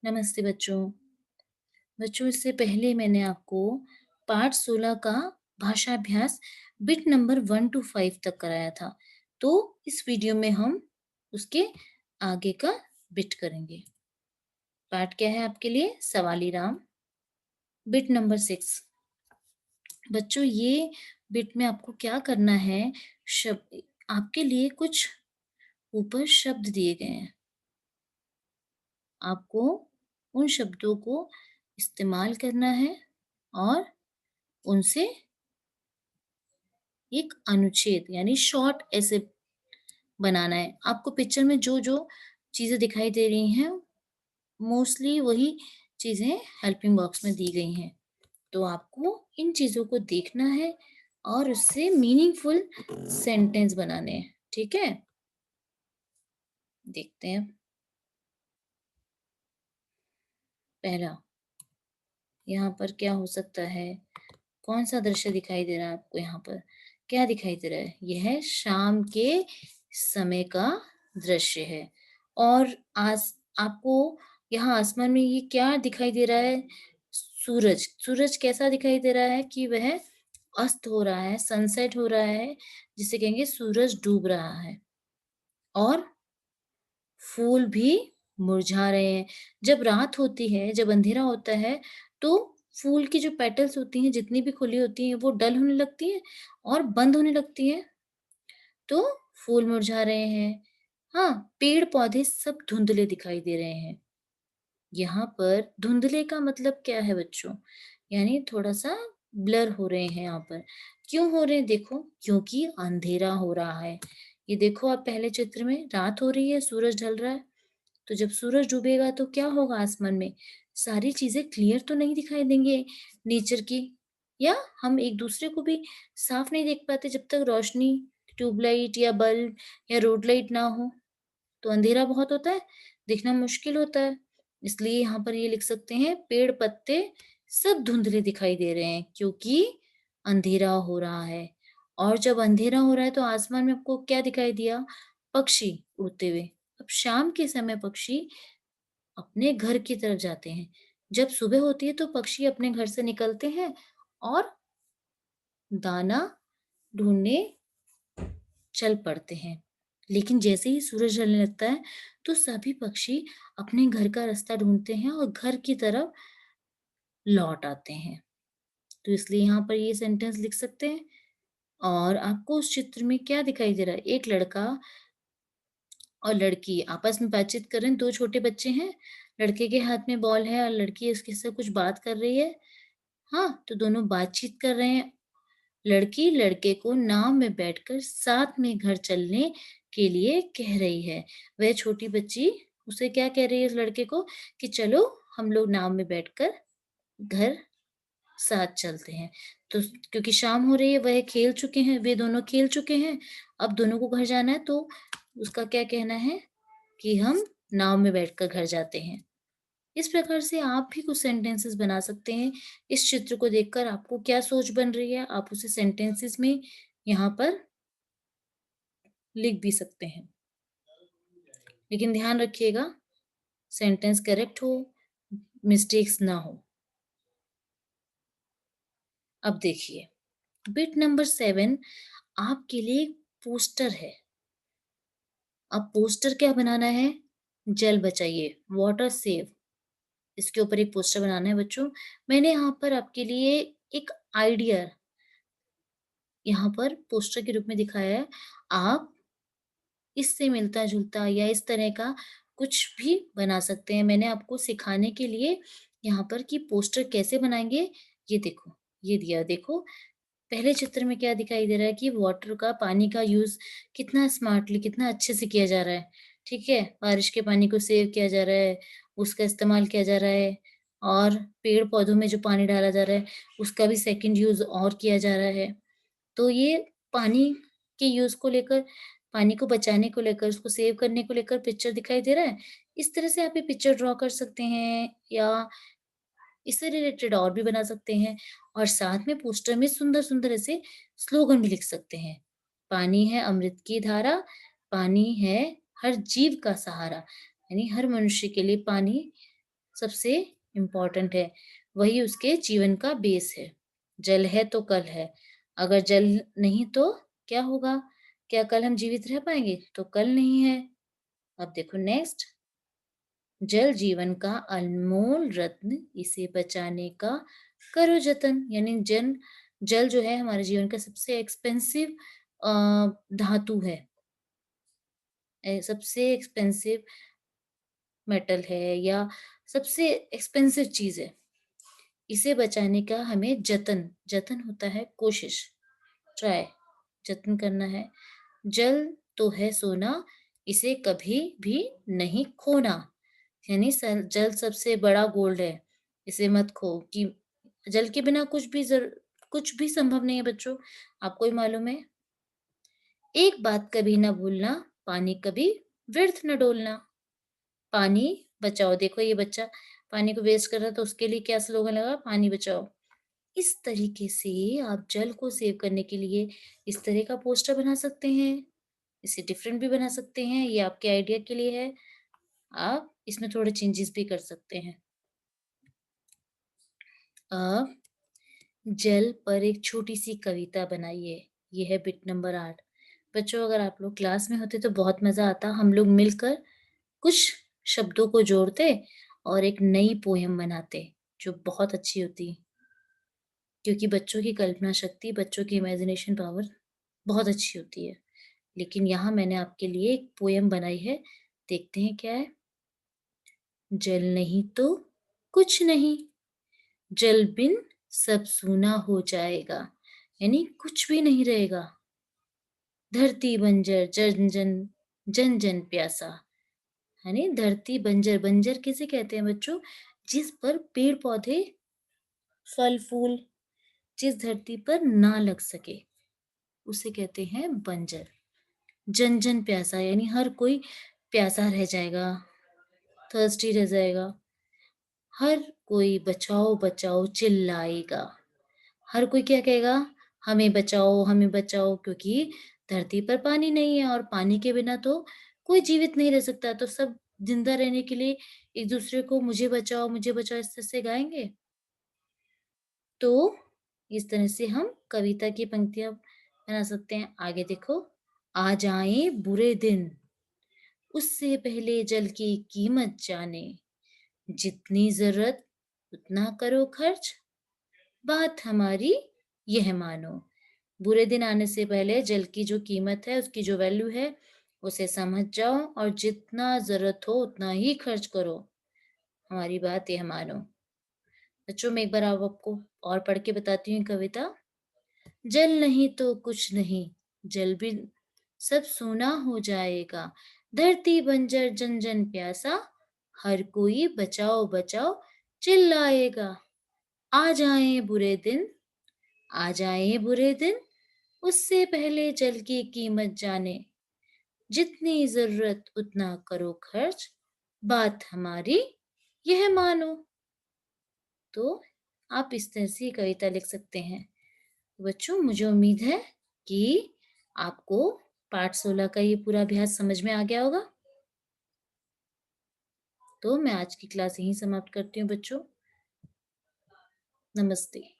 नमस्ते बच्चों। बच्चों इससे पहले मैंने आपको पाठ 16 का भाषाभ्यास बिट नंबर 1 टू 5 तक कराया था। तो इस वीडियो में हम उसके आगे का बिट करेंगे। पाठ क्या है आपके लिए? सवाली राम, बिट नंबर 6। बच्चों ये बिट में आपको क्या करना है? शब्द आपके लिए कुछ ऊपर शब्द दिए गए हैं। आपको उन शब्दों को इस्तेमाल करना है और उनसे एक अनुच्छेद यानी शॉर्ट ऐसे बनाना है। आपको पिक्चर में जो-जो चीज़ें दिखाई दे रही हैं, मोस्टली वही चीज़ें हेल्पिंग बॉक्स में दी गई हैं। तो आपको इन चीज़ों को देखना है और उससे मीनिंगफुल सेंटेंस बनाने हैं, ठीक है? देखते हैं। पहला, यहाँ पर क्या हो सकता है? कौन-सा दृश्य दिखाई दे रहा है आपको यहाँ पर? क्या दिखाई दे रहा है? यह शाम के समय का दृश्य है और आपको यहाँ आसमान में ये क्या दिखाई दे रहा है? सूरज। सूरज कैसा दिखाई दे रहा है कि वह अस्त हो रहा है, सनसेट हो रहा है, जिसे कहेंगे सूरज डूब रहा है और फूल भी मुरझा रहे हैं। जब रात होती है, जब अंधेरा होता है, तो फूल की जो पेटल्स होती हैं, जितनी भी खुली होती हैं, वो डल होने लगती हैं और बंद होने लगती हैं, तो फूल मुरझा रहे हैं। हाँ, पेड़-पौधे सब धुंधले दिखाई दे रहे हैं। यहाँ पर धुंधले का मतलब क्या है बच्चों? यानी थोड़ा-सा ब्लर हो रहे हैं यहाँ पर। क्यों हो रहे हैं देखो? क्योंकि अंधेरा हो रहा है। ये देखो आप पहले चित्र में रात हो रही है, सूरज ढल रहा है। तो जब सूरज डूबेगा तो क्या होगा आसमान में? सारी चीज़ें क्लियर तो नहीं दिखाई देंगे नेचर की या हम एक-दूसरे को भी साफ नहीं देख पाते जब तक रोशनी, ट्यूबलाइट या बल्ब या रोड लाइट ना हो। तो अंधेरा बहुत होता है, दिखना मुश्किल होता है। इसलिए यहाँ पर ये लिख सकते हैं पेड़-पत्ते सब धुंधले दिखाई दे रहे हैं क्योंकि अंधेरा हो रहा है। और जब अंधेरा हो रहा है तो आसमान में आपको क्या दिखाई दिया? पक्षी उड़ते हुए। अब शाम के समय पक्षी अपने घर की तरफ जाते हैं। जब सुबह होती है तो पक्षी अपने घर से निकलते हैं और दाना ढूँढने चल पड़ते हैं। लेकिन जैसे ही सूरज ढलने लगता है, तो सभी पक्षी अपने घर का रास्ता ढूँढते हैं और घर की तरफ लौट आते हैं। तो इसलिए यहाँ पर ये सेंटेंस लिख सकते हैं और आपको उस चित्र में क्या दिखाई दे रहा है? एक लड़का और लड़की आपस में बातचीत कर रहे हैं, 2 छोटे बच्चे हैं। लड़के के हाथ में बॉल है और लड़की उसके से कुछ बात कर रही है। हाँ, तो दोनों बातचीत कर रहे हैं। लड़की लड़के को नाव में बैठकर साथ में घर चलने के लिए कह रही है। वह छोटी बच्ची उसे क्या कह रही है उस लड़के को कि चलो हम लोग नाव में बैठकर घर साथ चलते हैं। तो क्योंकि शाम हो रही है, वह खेल चुके हैं, वे दोनों खेल चुके हैं, अब दोनों को घर जाना है तो उसका क्या कहना है कि हम नाव में बैठकर घर जाते हैं। इस प्रकार से आप भी कुछ सेंटेंसेस बना सकते हैं। इस चित्र को देखकर आपको क्या सोच बन रही है, आप उसे सेंटेंसेस में यहाँ पर लिख भी सकते हैं। लेकिन ध्यान रखिएगा सेंटेंस करेक्ट हो, मिस्टेक्स ना हो। अब देखिए, बिट नंबर 7 आपके लिए एक पोस्टर है। अब पोस्टर क्या बनाना है? जल बचाइए, वाटर सेव। इसके ऊपर एक पोस्टर बनाना है बच्चों। मैंने यहाँ पर आपके लिए एक आइडिया यहाँ पर पोस्टर के रूप में दिखाया है। आप इससे मिलता-जुलता या इस तरह का कुछ भी बना सकते हैं। मैंने आपको सिखाने के लिए यहाँ पर कि पोस्टर कैसे बनाएँगे, ये देखो, ये दिया देखो। पहले चित्र में क्या दिखाई दे रहा है कि वाटर का पानी का यूज़ कितना स्मार्टली, कितना अच्छे से किया जा रहा है, ठीक है? बारिश के पानी को सेव किया जा रहा है, उसका इस्तेमाल किया जा रहा है और पेड़-पौधों में जो पानी डाला जा रहा है, उसका भी सेकंड यूज़ और किया जा रहा है। तो ये पानी के यूज़ को लेकर, पानी को बचाने को लेकर, उसको सेव करने को लेकर पिक्चर दिखाई दे रहा है। इस तरह से आप ये पिक्चर ड्रॉ कर सकते हैं या इससे रिलेटेड और भी बना सकते हैं और साथ में पोस्टर में सुंदर-सुंदर ऐसे स्लोगन भी लिख सकते हैं। पानी है अमृत की धारा, पानी है हर जीव का सहारा, यानी हर मनुष्य के लिए पानी सबसे इम्पोर्टेंट है, वही उसके जीवन का बेस है। जल है तो कल है, अगर जल नहीं तो क्या होगा? क्या कल हम जीवित रह पाएँगे? तो कल नहीं है। अब देखो नेक्स्ट, जल जीवन का अनमोल रत्न, इसे बचाने का करो जतन। यानी जल जो है हमारे जीवन का सबसे एक्सपेंसिव धातु है, सबसे एक्सपेंसिव मेटल है या सबसे एक्सपेंसिव चीज़ है। इसे बचाने का हमें जतन होता है कोशिश, ट्राई, जतन करना है। जल तो है सोना, इसे कभी भी नहीं खोना। यानी जल सबसे बड़ा गोल्ड है, इसे मत खो कि जल के बिना कुछ भी संभव नहीं है बच्चों, आपको ही मालूम है। एक बात कभी ना भूलना, पानी कभी व्यर्थ न डोलना। पानी बचाओ, देखो ये बच्चा पानी को वेस्ट कर रहा है तो उसके लिए क्या स्लोगन लगा, पानी बचाओ। इस तरीके से आप जल को सेव करने के लिए इस तरह का पोस्टर बना सकते हैं, इसे डिफरेंट भी बना सकते हैं, ये आपके आइडिया के लिए है। आप इसमें थोड़े चेंजेस भी कर सकते हैं। अब जल पर एक छोटी-सी कविता बनाइए। ये है बिट नंबर 8। बच्चों अगर आप लोग क्लास में होते तो बहुत मज़ा आता। हम लोग मिलकर कुछ शब्दों को जोड़ते और एक नई पोएम बनाते, जो बहुत अच्छी होती। क्योंकि बच्चों की कल्पना शक्ति, बच्चों की इमेजिनेशन पावर बहुत अच्छी होती है। लेकिन यहाँ मैंने आपके लिए एक पोएम बनाई है, देखते हैं क्या है? जल नहीं तो कुछ नहीं, जल बिन सब सूना हो जाएगा, यानी कुछ भी नहीं रहेगा। धरती बंजर जन जन प्यासा, यानी धरती बंजर, बंजर किसे कहते हैं बच्चों? जिस पर पेड़ पौधे, फल फूल, जिस धरती पर ना लग सके, उसे कहते हैं बंजर। जन जन प्यासा, यानी हर कोई प्यासा रह जाएगा, थर्स्टी रह जाएगा। हर कोई बचाओ बचाओ चिल्लाएगा। हर कोई क्या कहेगा? हमें बचाओ, क्योंकि धरती पर पानी नहीं है और पानी के बिना तो कोई जीवित नहीं रह सकता। तो सब ज़िंदा रहने के लिए एक-दूसरे को मुझे बचाओ इस तरह से गाएँगे। तो इस तरह से हम कविता की पंक्तियाँ बना सकते हैं। आगे देखो, आ जाएँ बुरे दिन, उससे पहले जल की कीमत जाने, जितनी ज़रूरत उतना करो खर्च, बात हमारी यह मानो। बुरे दिन आने से पहले जल की जो कीमत है, उसकी जो वैल्यू है, उसे समझ जाओ और जितना ज़रूरत हो उतना ही खर्च करो। हमारी बात यह मानो। बच्चों मैं एक बार अब आपको और पढ़ के बताती हूँ कविता। जल नहीं तो कुछ नहीं, जल भी सब सूना हो जाएगा। धरती बंजर जन जन प्यासा, हर कोई बचाओ बचाओ चिल्लाएगा। आ जाएं बुरे दिन, आ जाएं बुरे दिन, उससे पहले जल की कीमत जाने, जितनी जरूरत उतना करो खर्च, बात हमारी यह मानो। तो आप इस तरह से कविता लिख सकते हैं। बच्चों मुझे उम्मीद है कि आपको पाठ 16 का ये पूरा अभ्यास समझ में आ गया होगा। तो मैं आज की क्लास यहीं समाप्त करती हूँ बच्चों। नमस्ते।